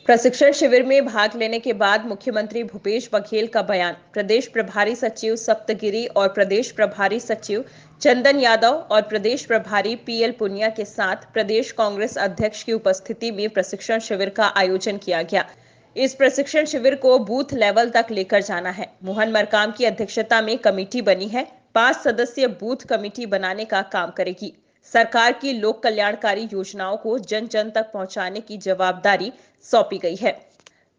प्रशिक्षण शिविर में भाग लेने के बाद मुख्यमंत्री भूपेश बघेल का बयान। प्रदेश प्रभारी सचिव सप्तगिरी और प्रदेश प्रभारी सचिव चंदन यादव और प्रदेश प्रभारी पीएल पुनिया के साथ प्रदेश कांग्रेस अध्यक्ष की उपस्थिति में प्रशिक्षण शिविर का आयोजन किया गया। इस प्रशिक्षण शिविर को बूथ लेवल तक लेकर जाना है। मोहन मरकाम की अध्यक्षता में कमेटी बनी है। 5 सदस्यीय बूथ कमेटी बनाने का काम करेगी। सरकार की लोक कल्याणकारी योजनाओं को जन जन तक पहुंचाने की जवाबदारी सौंपी गई है।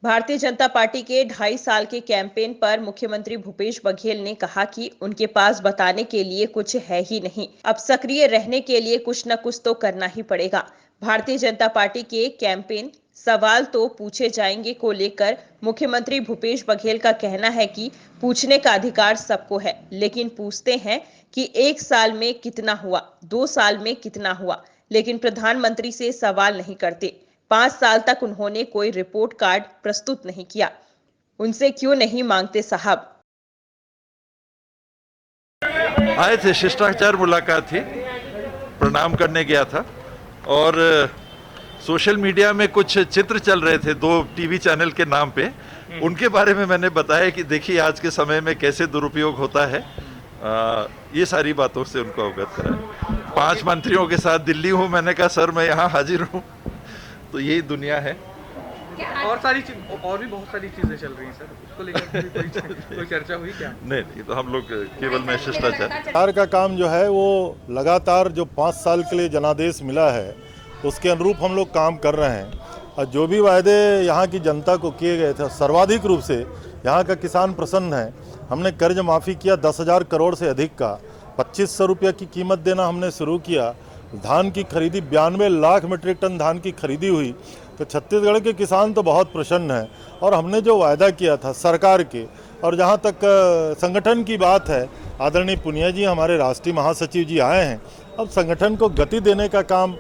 भारतीय जनता पार्टी के 2.5 साल के कैंपेन पर मुख्यमंत्री भूपेश बघेल ने कहा कि उनके पास बताने के लिए कुछ है ही नहीं। अब सक्रिय रहने के लिए कुछ न कुछ तो करना ही पड़ेगा। भारतीय जनता पार्टी के कैंपेन सवाल तो पूछे जाएंगे को लेकर मुख्यमंत्री भूपेश बघेल का कहना है कि पूछने का अधिकार सबको है, लेकिन पूछते हैं कि 1 साल में कितना हुआ, 2 साल में कितना हुआ, लेकिन प्रधानमंत्री से सवाल नहीं करते। 5 साल तक उन्होंने कोई रिपोर्ट कार्ड प्रस्तुत नहीं किया। उनसे क्यों नहीं मांगते साहब? आए थे, शिष्टाचार मुलाकात थी, प्रणाम करने गया था और सोशल मीडिया में कुछ चित्र चल रहे थे 2 टीवी चैनल के नाम पे। उनके बारे में मैंने बताया कि देखिए आज के समय में कैसे दुरुपयोग होता है। ये सारी बातों से उनको अवगत कराया। 5 मंत्रियों के साथ दिल्ली हूँ, मैंने कहा सर मैं यहाँ हाजिर हूँ। तो यही दुनिया है। और भी बहुत सारी चीजें चल रही हैं सर, उसको लेकर कोई चर्चा हुई क्या? नहीं, तो हम लोग केवल मैं शिष्टाचार। सरकार का काम जो है वो लगातार जो 5 साल के लिए जनादेश मिला है उसके अनुरूप हम लोग काम कर रहे हैं। और जो भी वायदे यहाँ की जनता को किए गए थे, सर्वाधिक रूप से यहाँ का किसान प्रसन्न है। हमने कर्ज माफ़ी किया 10,000 करोड़ से अधिक का, 2500 रुपये की कीमत देना हमने शुरू किया। धान की खरीदी 92 लाख मीट्रिक टन धान की खरीदी हुई। तो छत्तीसगढ़ के किसान तो बहुत प्रसन्न हैं। और हमने जो वायदा किया था सरकार के, और जहाँ तक संगठन की बात है, आदरणीय पुनिया जी हमारे राष्ट्रीय महासचिव जी आए हैं। अब संगठन को गति देने का काम,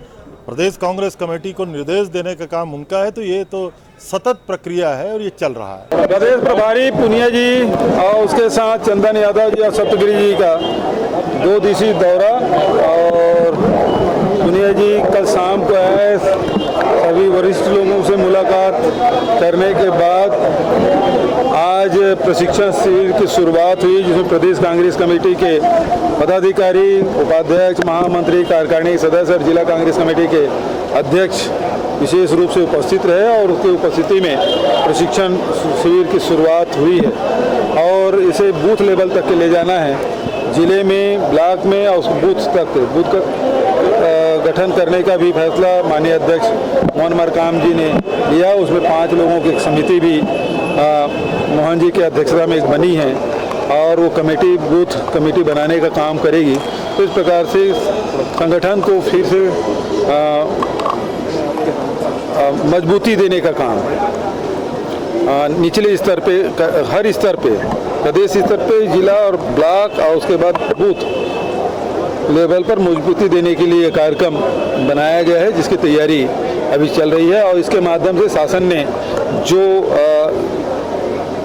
प्रदेश कांग्रेस कमेटी को निर्देश देने का काम उनका है। तो ये तो सतत प्रक्रिया है और ये चल रहा है। प्रदेश प्रभारी पुनिया जी और उसके साथ चंदन यादव जी और सप्तगिरी जी का 2 दिवसीय दौरा, और पुनिया जी कल शाम को आए। सभी वरिष्ठ लोगों से मुलाकात करने के बाद आज प्रशिक्षण शिविर की शुरुआत हुई, जिसमें प्रदेश कांग्रेस कमेटी के पदाधिकारी, उपाध्यक्ष, महामंत्री, कार्यकारिणी सदस्य और जिला कांग्रेस कमेटी के अध्यक्ष विशेष रूप से उपस्थित रहे और उसकी उपस्थिति में प्रशिक्षण शिविर की शुरुआत हुई है। और इसे बूथ लेवल तक के ले जाना है, जिले में, ब्लॉक में और बूथ तक बूथ का गठन करने का भी फैसला माननीय अध्यक्ष मोहन मरकाम जी ने लिया। उसमें 5 लोगों की एक समिति भी मोहन जी की अध्यक्षता में एक बनी है और वो कमेटी बूथ कमेटी बनाने का काम करेगी। तो इस प्रकार से संगठन को फिर से मजबूती देने का काम निचले स्तर पे, हर स्तर पे, प्रदेश स्तर पे, जिला और ब्लॉक और उसके बाद बूथ लेवल पर मजबूती देने के लिए कार्यक्रम बनाया गया है, जिसकी तैयारी अभी चल रही है। और इसके माध्यम से शासन ने जो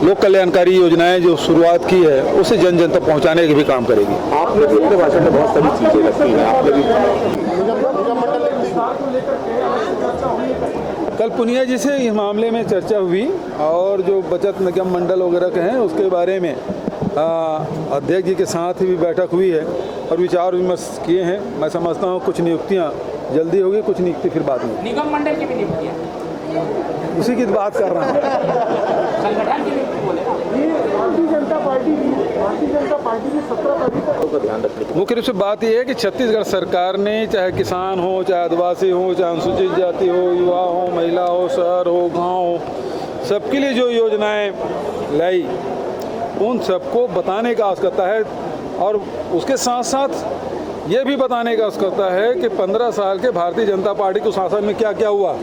लोक कल्याणकारी योजनाएं जो शुरुआत की है उसे जन जन तक पहुंचाने के भी काम करेगी। आपने भी अपने भाषण में बहुत सारी चीजें रखी हैं। आपने भी कल पुनिया जी से इस मामले में चर्चा हुई और जो बचत निगम मंडल वगैरह के हैं उसके बारे में अध्यक्ष जी के साथ भी बैठक हुई है और विचार विमर्श किए हैं। मैं समझता हूँ कुछ नियुक्तियाँ जल्दी होगी, कुछ नियुक्ति फिर बाद में। निगम मंडल की भी नियुक्तियाँ उसी की बात कर रहा हूँ। संगठन की नियुक्ति बोले भारतीय जनता पार्टी ने 17 तारीख का ध्यान रखने। मुख्य रूप से बात यह है कि छत्तीसगढ़ सरकार ने, चाहे किसान हो, चाहे आदिवासी हो, चाहे अनुसूचित जाति हो, युवा हो, महिला हो, शहर हो, गाँव हो, सबके लिए जो योजनाएँ लाई उन सबको बताने का आवश्यकता है। और उसके साथ साथ ये भी बताने का आवश्यकता है कि 15 साल के भारतीय जनता पार्टी के शासन में क्या क्या हुआ।